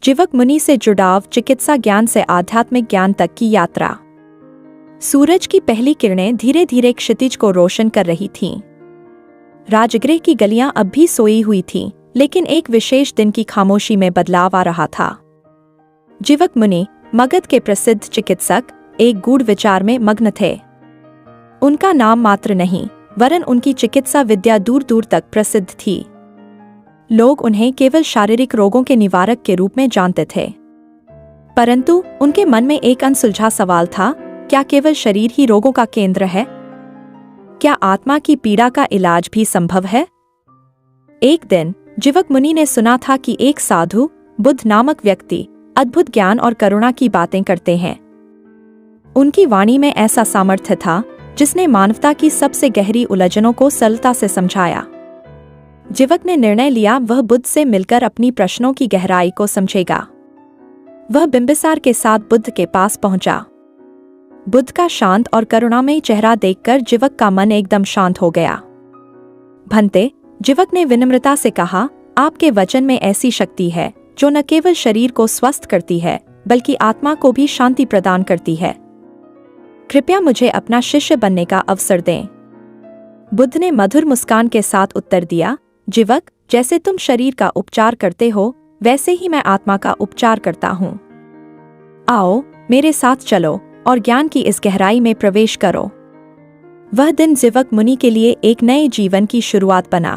जीवक मुनि से जुड़ाव, चिकित्सा ज्ञान से आध्यात्मिक ज्ञान तक की यात्रा। सूरज की पहली किरणें धीरे धीरे क्षितिज को रोशन कर रही थीं। राजगृह की गलियां अब भी सोई हुई थीं, लेकिन एक विशेष दिन की खामोशी में बदलाव आ रहा था। जीवक मुनि, मगध के प्रसिद्ध चिकित्सक, एक गूढ़ विचार में मग्न थे। उनका नाम मात्र नहीं, वरन उनकी चिकित्सा विद्या दूर दूर तक प्रसिद्ध थी। लोग उन्हें केवल शारीरिक रोगों के निवारक के रूप में जानते थे, परंतु उनके मन में एक अनसुलझा सवाल था, क्या केवल शरीर ही रोगों का केंद्र है? क्या आत्मा की पीड़ा का इलाज भी संभव है? एक दिन जीवक मुनि ने सुना था कि एक साधु, बुद्ध नामक व्यक्ति, अद्भुत ज्ञान और करुणा की बातें करते हैं। उनकी वाणी में ऐसा सामर्थ्य था जिसने मानवता की सबसे गहरी उलझनों को सरलता से समझाया। जीवक ने निर्णय लिया, वह बुद्ध से मिलकर अपनी प्रश्नों की गहराई को समझेगा। वह बिंबिसार के साथ बुद्ध के पास पहुंचा। बुद्ध का शांत और करुणामयी चेहरा देखकर जीवक का मन एकदम शांत हो गया। भंते, जीवक ने विनम्रता से कहा, आपके वचन में ऐसी शक्ति है जो न केवल शरीर को स्वस्थ करती है, बल्कि आत्मा को भी शांति प्रदान करती है। कृपया मुझे अपना शिष्य बनने का अवसर दें। बुद्ध ने मधुर मुस्कान के साथ उत्तर दिया, जीवक, जैसे तुम शरीर का उपचार करते हो, वैसे ही मैं आत्मा का उपचार करता हूँ। आओ, मेरे साथ चलो और ज्ञान की इस गहराई में प्रवेश करो। वह दिन जीवक मुनि के लिए एक नए जीवन की शुरुआत बना।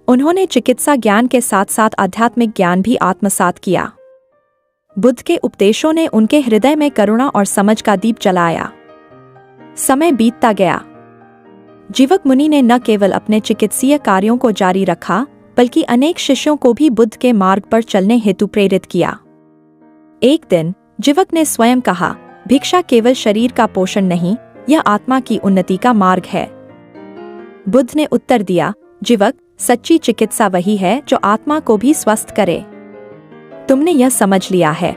उन्होंने चिकित्सा ज्ञान के साथ साथ आध्यात्मिक ज्ञान भी आत्मसात किया। बुद्ध के उपदेशों ने उनके हृदय में करुणा और समझ का दीप जलाया। समय बीतता गया। जीवक मुनि ने न केवल अपने चिकित्सीय कार्यों को जारी रखा, बल्कि अनेक शिष्यों को भी बुद्ध के मार्ग पर चलने हेतु प्रेरित किया। एक दिन जीवक ने स्वयं कहा, भिक्षा केवल शरीर का पोषण नहीं, यह आत्मा की उन्नति का मार्ग है। बुद्ध ने उत्तर दिया, जीवक, सच्ची चिकित्सा वही है जो आत्मा को भी स्वस्थ करे। तुमने यह समझ लिया है।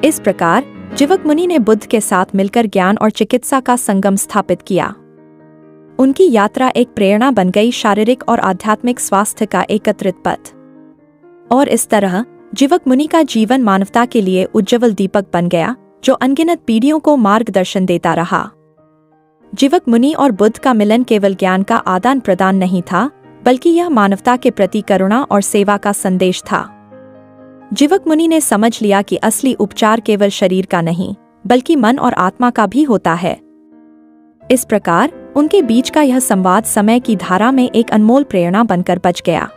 इस प्रकार जीवक मुनि ने बुद्ध के साथ मिलकर ज्ञान और चिकित्सा का संगम स्थापित किया। उनकी यात्रा एक प्रेरणा बन गई, शारीरिक और आध्यात्मिक स्वास्थ्य का एकत्रित पथ। और इस तरह जीवक मुनि का जीवन मानवता के लिए उज्ज्वल दीपक बन गया, जो अनगिनत पीढ़ियों को मार्गदर्शन देता रहा। जीवक मुनि और बुद्ध का मिलन केवल ज्ञान का आदान प्रदान नहीं था, बल्कि यह मानवता के प्रति करुणा और सेवा का संदेश था। जीवक मुनि ने समझ लिया कि असली उपचार केवल शरीर का नहीं, बल्कि मन और आत्मा का भी होता है। इस प्रकार उनके बीच का यह संवाद समय की धारा में एक अनमोल प्रेरणा बनकर बच गया।